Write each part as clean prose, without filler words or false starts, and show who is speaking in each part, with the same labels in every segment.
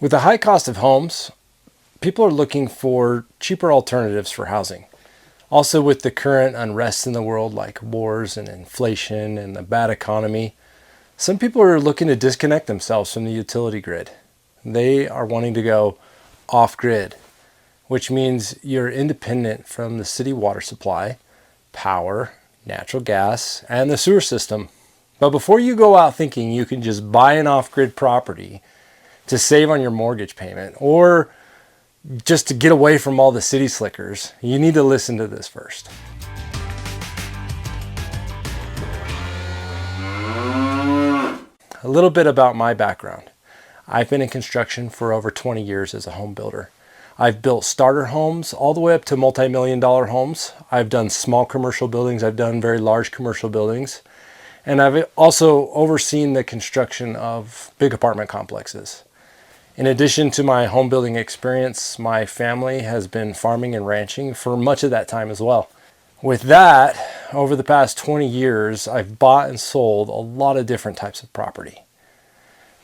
Speaker 1: With the high cost of homes, people are looking for cheaper alternatives for housing. Also, with the current unrest in the world, like wars and inflation and the bad economy, some people are looking to disconnect themselves from the utility grid. They are wanting to go off grid, which means you're independent from the city water supply, power, natural gas, and the sewer system. But before you go out thinking you can just buy an off-grid property to save on your mortgage payment or just to get away from all the city slickers, you need to listen to this first. A little bit about my background. I've been in construction for over 20 years as a home builder. I've built starter homes all the way up to multi-million-dollar homes. I've done small commercial buildings. I've done very large commercial buildings. And I've also overseen the construction of big apartment complexes. In addition to my home building experience, my family has been farming and ranching for much of that time as well. With that, over the past 20 years, I've bought and sold a lot of different types of property.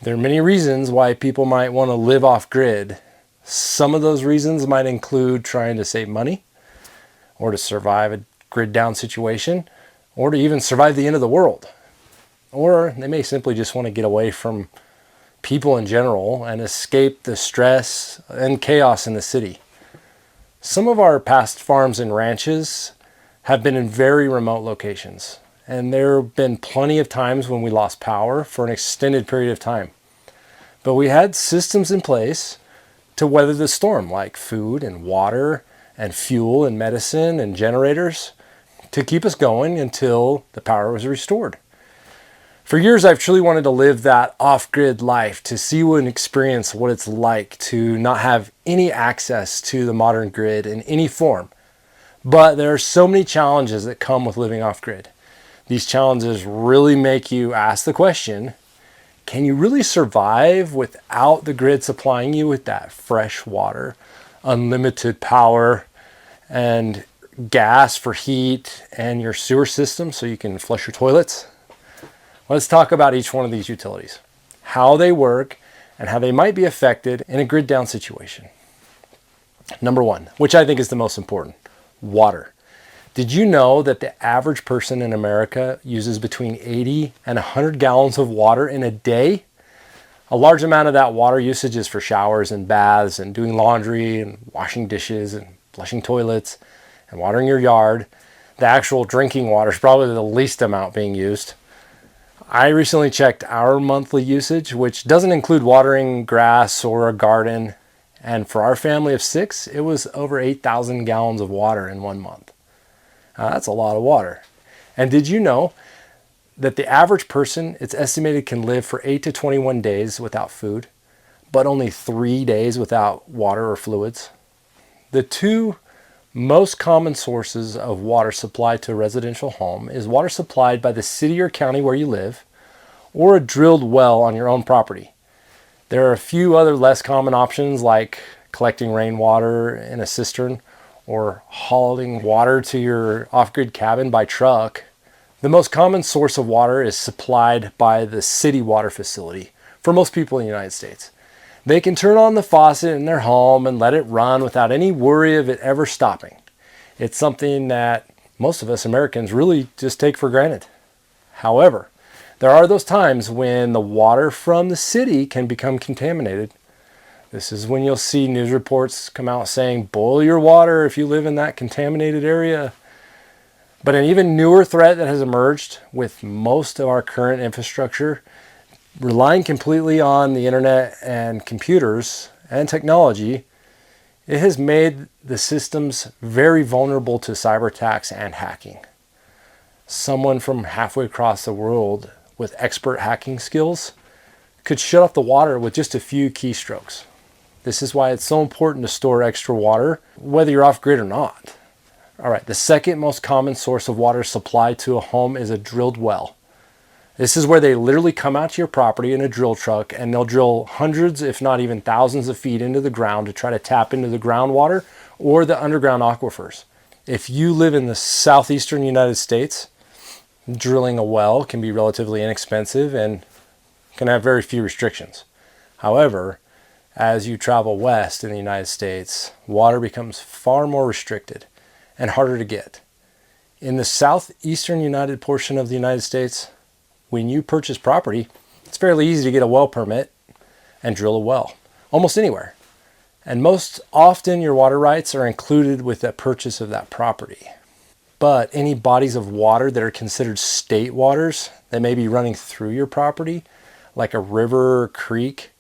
Speaker 1: There are many reasons why people might want to live off grid. Some of those reasons might include trying to save money, or to survive a grid down situation, or to even survive the end of the world. Or they may simply just want to get away from people in general and escape the stress and chaos in the city. Some of our past farms and ranches have been in very remote locations, and there have been plenty of times when we lost power for an extended period of time. But we had systems in place to weather the storm, like food and water and fuel and medicine and generators to keep us going until the power was restored. For years, I've truly wanted to live that off-grid life, to see and experience what it's like to not have any access to the modern grid in any form. But there are so many challenges that come with living off-grid. These challenges really make you ask the question, can you really survive without the grid supplying you with that fresh water, unlimited power, and gas for heat, and your sewer system so you can flush your toilets? Let's talk about each one of these utilities, how they work, and how they might be affected in a grid down situation. Number one, which I think is the most important, water. Did you know that the average person in America uses between 80 and 100 gallons of water in a day? A large amount of that water usage is for showers and baths and doing laundry and washing dishes and flushing toilets and watering your yard. The actual drinking water is probably the least amount being used. I recently checked our monthly usage, which doesn't include watering grass or a garden. And for our family of 6, it was over 8,000 gallons of water in 1 month. That's a lot of water. And did you know that the average person, it's estimated, can live for 8 to 21 days without food, but only 3 days without water or fluids? The two most common sources of water supplied to a residential home is water supplied by the city or county where you live, or a drilled well on your own property. There are a few other less common options, like collecting rainwater in a cistern or hauling water to your off-grid cabin by truck. The most common source of water is supplied by the city water facility for most people in the United States. They can turn on the faucet in their home and let it run without any worry of it ever stopping. It's something that most of us Americans really just take for granted. However, there are those times when the water from the city can become contaminated. This is when you'll see news reports come out saying, boil your water if you live in that contaminated area. But an even newer threat that has emerged with most of our current infrastructure relying completely on the internet and computers and technology, it has made the systems very vulnerable to cyber attacks and hacking. Someone from halfway across the world with expert hacking skills could shut off the water with just a few keystrokes. This is why it's so important to store extra water, whether you're off grid or not. All right, the second most common source of water supplied to a home is a drilled well. This is where they literally come out to your property in a drill truck and they'll drill hundreds, if not even thousands of feet into the ground to try to tap into the groundwater or the underground aquifers. If you live in the southeastern United States, drilling a well can be relatively inexpensive and can have very few restrictions. However, As you travel west in the United States, water becomes far more restricted and harder to get. In the southeastern United portion of the United States, when you purchase property, it's fairly easy to get a well permit and drill a well, almost anywhere. And most often your water rights are included with the purchase of that property. But any bodies of water that are considered state waters that may be running through your property, like a river or creek,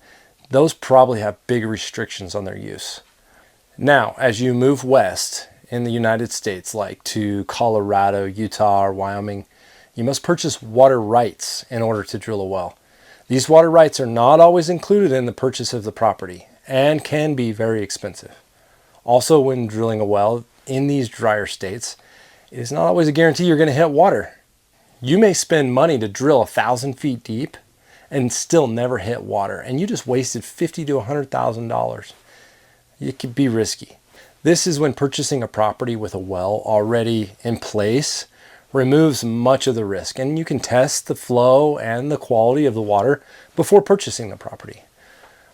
Speaker 1: those probably have big restrictions on their use. Now, as you move west in the United States, like to Colorado, Utah, or Wyoming, you must purchase water rights in order to drill a well. These water rights are not always included in the purchase of the property and can be very expensive. Also, when drilling a well in these drier states, it is not always a guarantee you're going to hit water. You may spend money to drill 1,000 feet deep and still never hit water, and you just wasted $50,000 to $100,000. It could be risky. This is when purchasing a property with a well already in place removes much of the risk, and you can test the flow and the quality of the water before purchasing the property.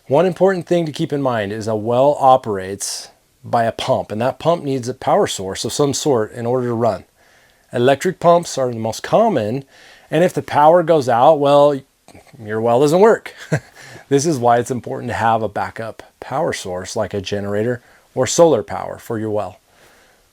Speaker 1: One important thing to keep in mind is a well operates by a pump, and that pump needs a power source of some sort in order to run. Electric pumps are the most common, and if the power goes out, well, your well doesn't work. This is why it's important to have a backup power source like a generator or solar power for your well.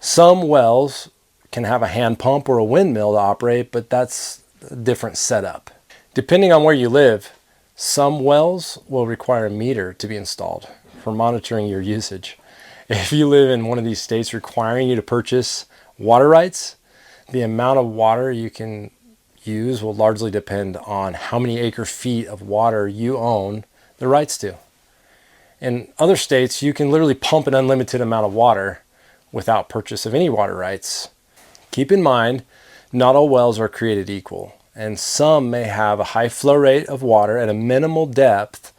Speaker 1: Some wells can have a hand pump or a windmill to operate, but that's a different setup. Depending on where you live, some wells will require a meter to be installed for monitoring your usage. If you live in one of these states requiring you to purchase water rights, the amount of water you can use will largely depend on how many acre feet of water you own the rights to. In other states, you can literally pump an unlimited amount of water without purchase of any water rights. Keep in mind, not all wells are created equal, and some may have a high flow rate of water at a minimal depth,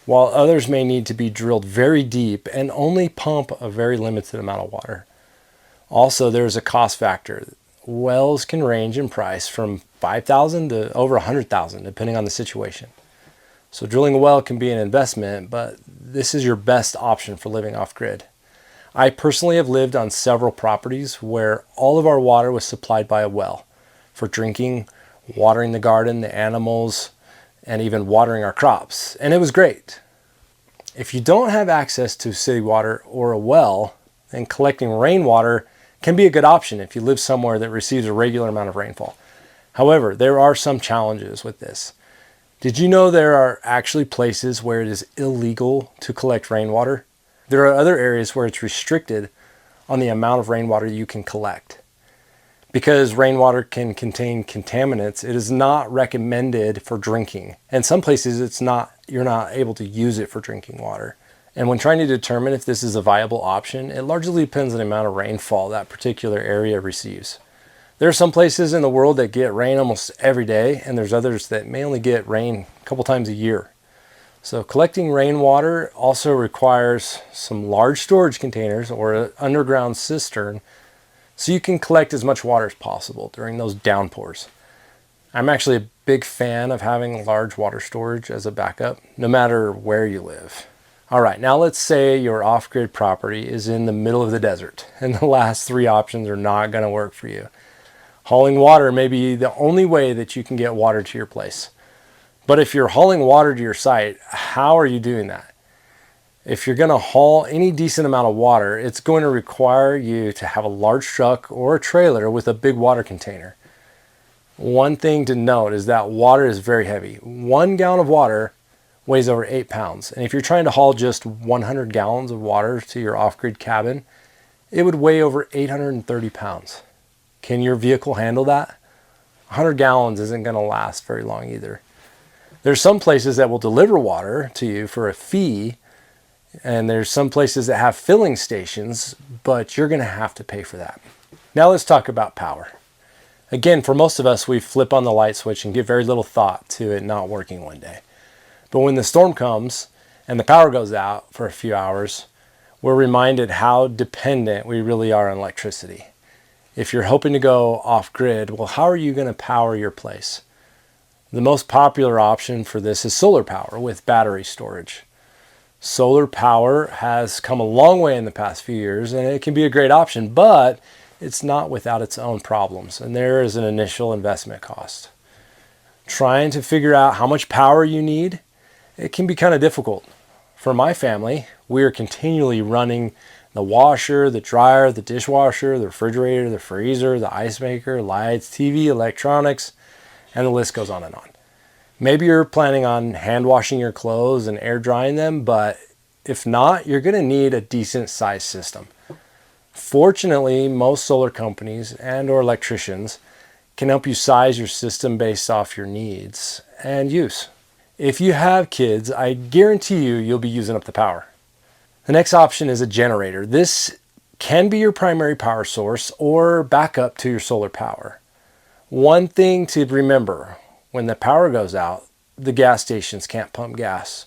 Speaker 1: while others may need to be drilled very deep and only pump a very limited amount of water. Also, there's a cost factor. Wells can range in price from $5,000 to over $100,000, depending on the situation. So drilling a well can be an investment, but this is your best option for living off-grid. I personally have lived on several properties where all of our water was supplied by a well for drinking, watering the garden, the animals, and even watering our crops. And it was great. If you don't have access to city water or a well, then collecting rainwater can be a good option if you live somewhere that receives a regular amount of rainfall. However, there are some challenges with this. Did you know there are actually places where it is illegal to collect rainwater? There are other areas where it's restricted on the amount of rainwater you can collect. Because rainwater can contain contaminants, it is not recommended for drinking. And some places you're not able to use it for drinking water. And when trying to determine if this is a viable option, it largely depends on the amount of rainfall that particular area receives. There are some places in the world that get rain almost every day, and there's others that may only get rain a couple times a year. So collecting rainwater also requires some large storage containers or an underground cistern so you can collect as much water as possible during those downpours. I'm actually a big fan of having large water storage as a backup, no matter where you live. All right, now let's say your off-grid property is in the middle of the desert and the last three options are not going to work for you. Hauling water may be the only way that you can get water to your place. But if you're hauling water to your site, how are you doing that? If you're going to haul any decent amount of water, it's going to require you to have a large truck or a trailer with a big water container. One thing to note is that water is very heavy. 1 gallon of water weighs over 8 pounds. And if you're trying to haul just 100 gallons of water to your off-grid cabin, it would weigh over 830 pounds. Can your vehicle handle that? 100 gallons isn't going to last very long either. There's some places that will deliver water to you for a fee, and there's some places that have filling stations, but you're going to have to pay for that. Now let's talk about power. Again, for most of us, we flip on the light switch and give very little thought to it not working one day. But when the storm comes and the power goes out for a few hours, we're reminded how dependent we really are on electricity. If you're hoping to go off-grid, well, how are you going to power your place? The most popular option for this is solar power with battery storage. Solar power has come a long way in the past few years, and it can be a great option, but it's not without its own problems, and there is an initial investment cost. Trying to figure out how much power you need, it can be kind of difficult. For my family, we are continually running the washer, the dryer, the dishwasher, the refrigerator, the freezer, the ice maker, lights, TV, electronics, and the list goes on and on. Maybe you're planning on hand washing your clothes and air drying them, but if not, you're going to need a decent sized system. Fortunately, most solar companies and or electricians can help you size your system based off your needs and use. If you have kids, I guarantee you'll be using up the power. The next option is a generator. This can be your primary power source or backup to your solar power. One thing to remember, when the power goes out, the gas stations can't pump gas.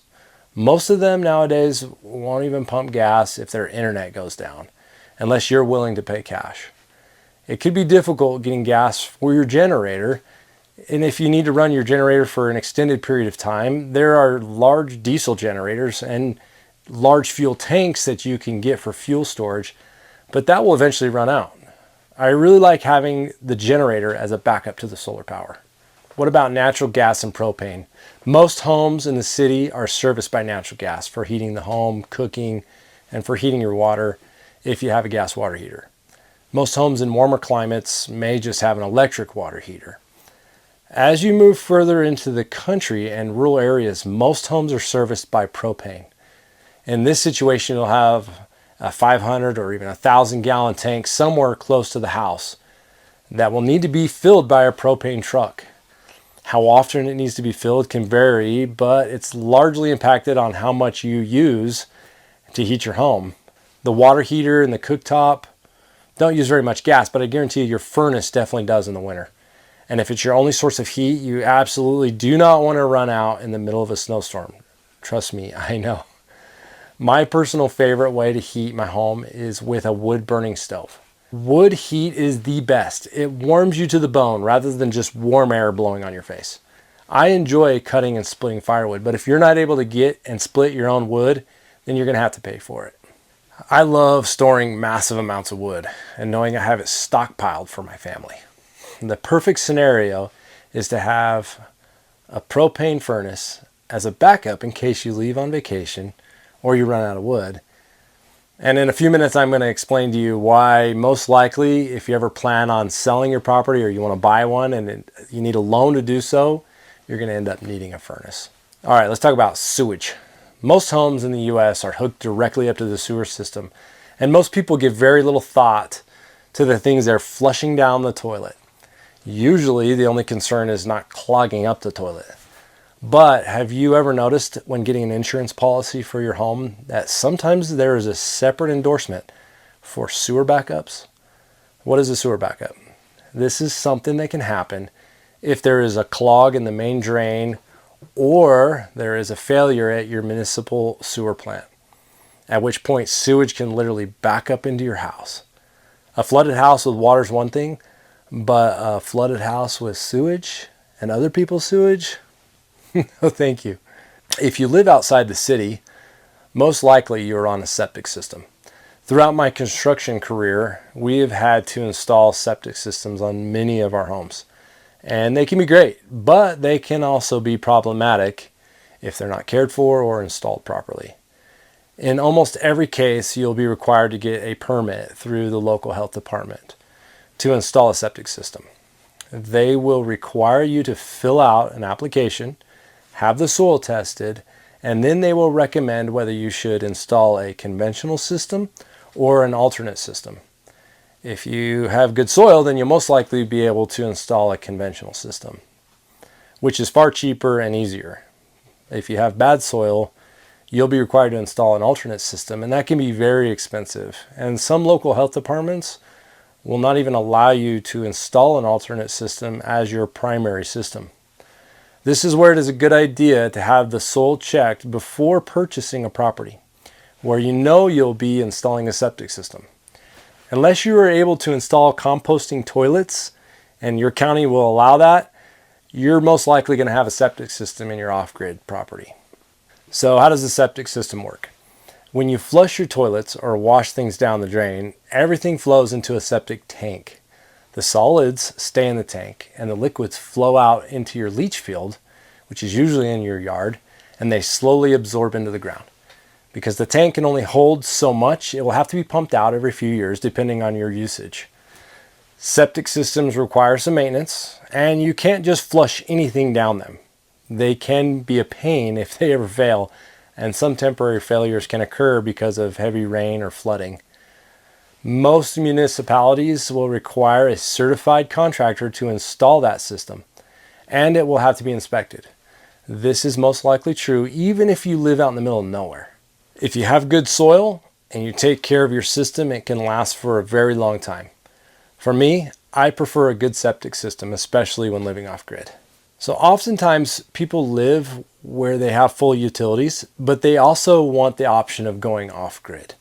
Speaker 1: Most of them nowadays won't even pump gas if their internet goes down, unless you're willing to pay cash. It could be difficult getting gas for your generator, and if you need to run your generator for an extended period of time, there are large diesel generators and large fuel tanks that you can get for fuel storage, but that will eventually run out. I really like having the generator as a backup to the solar power. What about natural gas and propane? Most homes in the city are serviced by natural gas for heating the home, cooking, and for heating your water if you have a gas water heater. Most homes in warmer climates may just have an electric water heater. As you move further into the country and rural areas, most homes are serviced by propane. In this situation, you'll have a 500 or even 1,000 gallon tank somewhere close to the house that will need to be filled by a propane truck. How often it needs to be filled can vary, but it's largely impacted on how much you use to heat your home. The water heater and the cooktop don't use very much gas, but I guarantee you your furnace definitely does in the winter. And if it's your only source of heat, you absolutely do not want to run out in the middle of a snowstorm. Trust me, I know. My personal favorite way to heat my home is with a wood burning stove. Wood heat is the best. It warms you to the bone rather than just warm air blowing on your face. I enjoy cutting and splitting firewood, but if you're not able to get and split your own wood, then you're going to have to pay for it. I love storing massive amounts of wood and knowing I have it stockpiled for my family. The perfect scenario is to have a propane furnace as a backup in case you leave on vacation or you run out of wood. And in a few minutes, I'm going to explain to you why most likely, if you ever plan on selling your property or you want to buy one and you need a loan to do so, you're going to end up needing a furnace. All right, let's talk about sewage. Most homes in the US are hooked directly up to the sewer system, and most people give very little thought to the things they're flushing down the toilet. Usually, the only concern is not clogging up the toilet. But have you ever noticed when getting an insurance policy for your home that sometimes there is a separate endorsement for sewer backups? What is a sewer backup? This is something that can happen if there is a clog in the main drain or there is a failure at your municipal sewer plant, at which point sewage can literally back up into your house. A flooded house with water is one thing, but a flooded house with sewage and other people's sewage? No, thank you. If you live outside the city, most likely you're on a septic system. Throughout my construction career, we have had to install septic systems on many of our homes. And they can be great, but they can also be problematic if they're not cared for or installed properly. In almost every case, you'll be required to get a permit through the local health department to install a septic system. They will require you to fill out an application, have the soil tested, and then they will recommend whether you should install a conventional system or an alternate system. If you have good soil, then you'll most likely be able to install a conventional system, which is far cheaper and easier. If you have bad soil, you'll be required to install an alternate system, and that can be very expensive. And some local health departments will not even allow you to install an alternate system as your primary system. This is where it is a good idea to have the soil checked before purchasing a property, where you know you'll be installing a septic system. Unless you are able to install composting toilets and your county will allow that, you're most likely going to have a septic system in your off-grid property. So how does the septic system work? When you flush your toilets or wash things down the drain, everything flows into a septic tank. The solids stay in the tank and the liquids flow out into your leach field, which is usually in your yard, and they slowly absorb into the ground. Because the tank can only hold so much, it will have to be pumped out every few years depending on your usage. Septic systems require some maintenance, and you can't just flush anything down them. They can be a pain if they ever fail, and some temporary failures can occur because of heavy rain or flooding. Most municipalities will require a certified contractor to install that system, and it will have to be inspected. This is most likely true even if you live out in the middle of nowhere. If you have good soil and you take care of your system, it can last for a very long time. For me, I prefer a good septic system, especially when living off-grid. So oftentimes people live where they have full utilities, but they also want the option of going off-grid.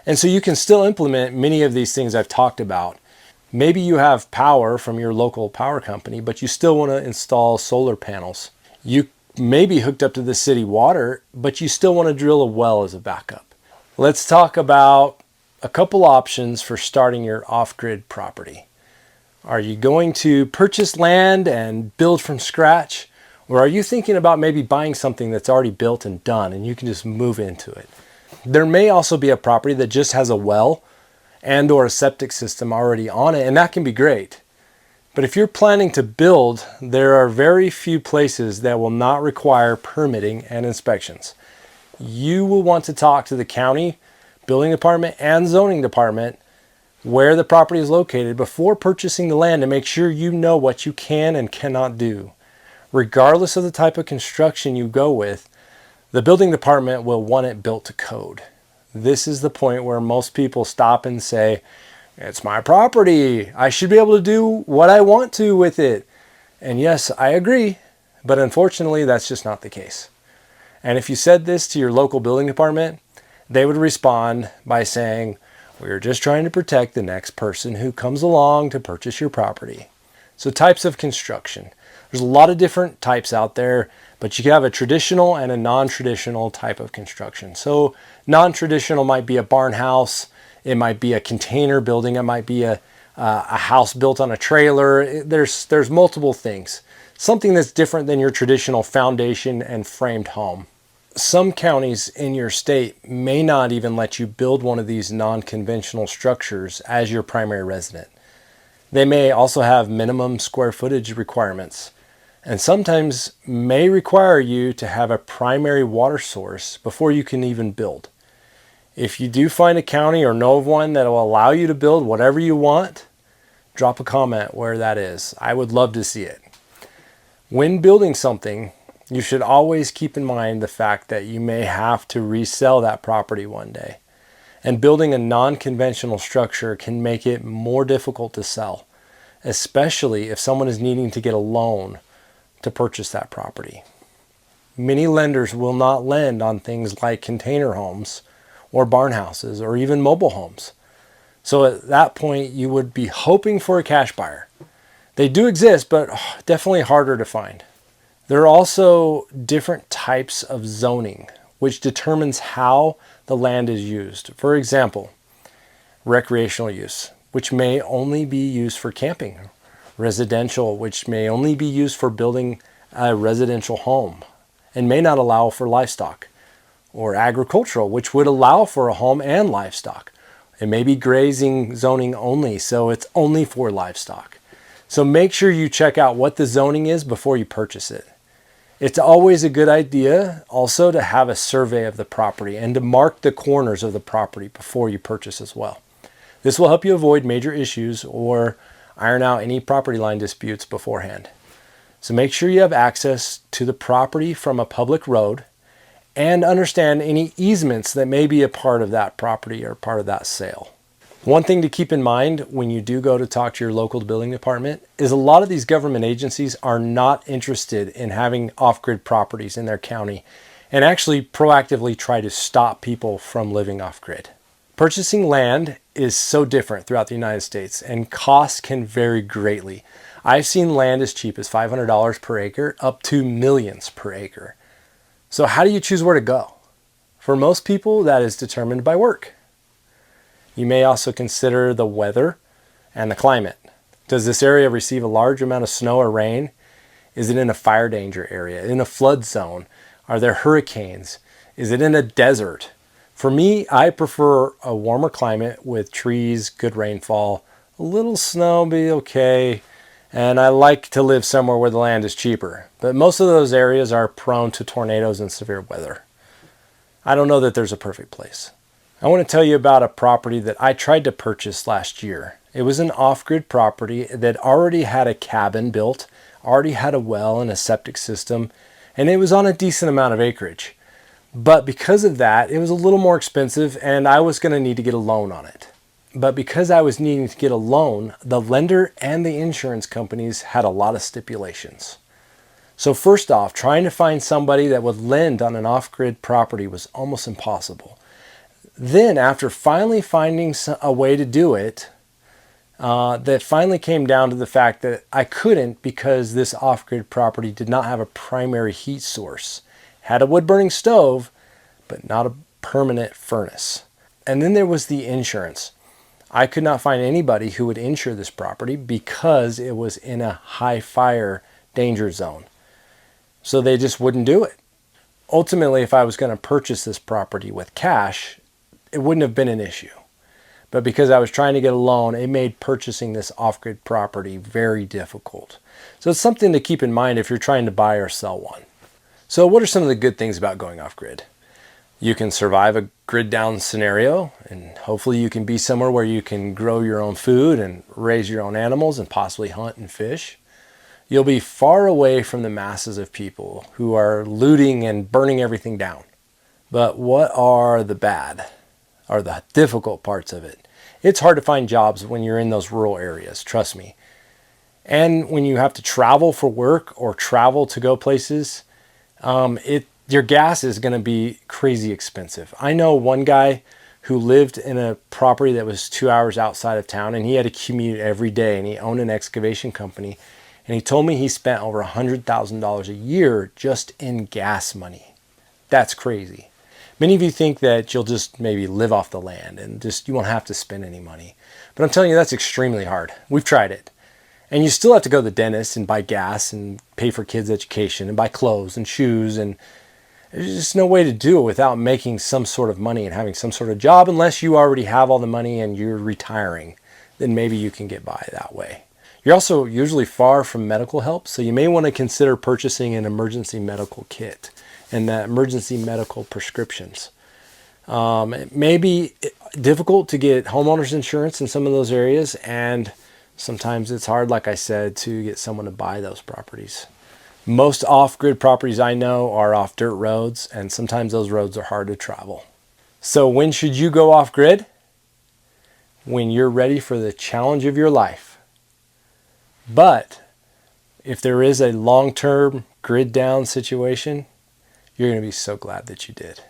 Speaker 1: And so you can still implement many of these things I've talked about. Maybe you have power from your local power company, but you still want to install solar panels. You may be hooked up to the city water, but you still want to drill a well as a backup. Let's talk about a couple options for starting your off-grid property. Are you going to purchase land and build from scratch? Or are you thinking about maybe buying something that's already built and done and you can just move into it? There may also be a property that just has a well and or a septic system already on it, and that can be great. But if you're planning to build, there are very few places that will not require permitting and inspections. You will want to talk to the county, building department, and zoning department where the property is located before purchasing the land to make sure you know what you can and cannot do. Regardless of the type of construction you go with, the building department will want it built to code. This is the point where most people stop and say, "It's my property. I should be able to do what I want to with it." And yes, I agree, but unfortunately, that's just not the case. And if you said this to your local building department, they would respond by saying, "We're just trying to protect the next person who comes along to purchase your property." So types of construction. There's a lot of different types out there, but you can have a traditional and a non-traditional type of construction. So non-traditional might be a barn house, it might be a container building, it might be a house built on a trailer. There's multiple things. Something that's different than your traditional foundation and framed home. Some counties in your state may not even let you build one of these non-conventional structures as your primary resident. They may also have minimum square footage requirements, and sometimes may require you to have a primary water source before you can even build. If you do find a county or know of one that will allow you to build whatever you want, drop a comment where that is. I would love to see it. When building something, you should always keep in mind the fact that you may have to resell that property one day. And building a non-conventional structure can make it more difficult to sell, especially if someone is needing to get a loan to purchase that property. Many lenders will not lend on things like container homes or barn houses or even mobile homes. So at that point, you would be hoping for a cash buyer. They do exist, but definitely harder to find. There are also different types of zoning, which determines how the land is used. For example, recreational use, which may only be used for camping. Residential, which may only be used for building a residential home and may not allow for livestock. Or agricultural, which would allow for a home and livestock. It may be grazing zoning only, so it's only for livestock. So make sure you check out what the zoning is before you purchase it. It's always a good idea also to have a survey of the property and to mark the corners of the property before you purchase as well. This will help you avoid major issues or iron out any property line disputes beforehand. So make sure you have access to the property from a public road and understand any easements that may be a part of that property or part of that sale. One thing to keep in mind when you do go to talk to your local building department is a lot of these government agencies are not interested in having off-grid properties in their county and actually proactively try to stop people from living off-grid. Purchasing land is so different throughout the United States and costs can vary greatly. I've seen land as cheap as $500 per acre up to millions per acre. So how do you choose where to go? For most people, that is determined by work. You may also consider the weather and the climate. Does this area receive a large amount of snow or rain? Is it in a fire danger area? In a flood zone? Are there hurricanes? Is it in a desert? For me, I prefer a warmer climate with trees, good rainfall, a little snow be okay, and I like to live somewhere where the land is cheaper. But most of those areas are prone to tornadoes and severe weather. I don't know that there's a perfect place. I want to tell you about a property that I tried to purchase last year. It was an off-grid property that already had a cabin built, already had a well and a septic system, and it was on a decent amount of acreage. But because of that, it was a little more expensive and I was going to need to get a loan on it. But because I was needing to get a loan, the lender and the insurance companies had a lot of stipulations. So first off, trying to find somebody that would lend on an off-grid property was almost impossible. Then after finally finding a way to do it, that finally came down to the fact that I couldn't because this off-grid property did not have a primary heat source. Had a wood-burning stove, but not a permanent furnace. And then there was the insurance. I could not find anybody who would insure this property because it was in a high fire danger zone. So they just wouldn't do it. Ultimately, if I was going to purchase this property with cash, it wouldn't have been an issue. But because I was trying to get a loan, it made purchasing this off-grid property very difficult. So it's something to keep in mind if you're trying to buy or sell one. So what are some of the good things about going off-grid? You can survive a grid down scenario, and hopefully you can be somewhere where you can grow your own food and raise your own animals and possibly hunt and fish. You'll be far away from the masses of people who are looting and burning everything down. But what are the bad or the difficult parts of it? It's hard to find jobs when you're in those rural areas, trust me. And when you have to travel for work or travel to go places, your gas is going to be crazy expensive. I know one guy who lived in a property that was 2 hours outside of town, and he had to commute every day, and he owned an excavation company. And he told me he spent over $100,000 a year just in gas money. That's crazy. Many of you think that you'll just maybe live off the land and you won't have to spend any money. But I'm telling you, that's extremely hard. We've tried it. And you still have to go to the dentist and buy gas and pay for kids' education and buy clothes and shoes. And there's just no way to do it without making some sort of money and having some sort of job, unless you already have all the money and you're retiring. Then maybe you can get by that way. You're also usually far from medical help, so you may want to consider purchasing an emergency medical kit and the emergency medical prescriptions. It may be difficult to get homeowners insurance in some of those areas, and sometimes it's hard, like I said, to get someone to buy those properties. Most off-grid properties I know are off dirt roads, and sometimes those roads are hard to travel. So when should you go off-grid? When you're ready for the challenge of your life. But if there is a long-term grid down situation, you're going to be so glad that you did.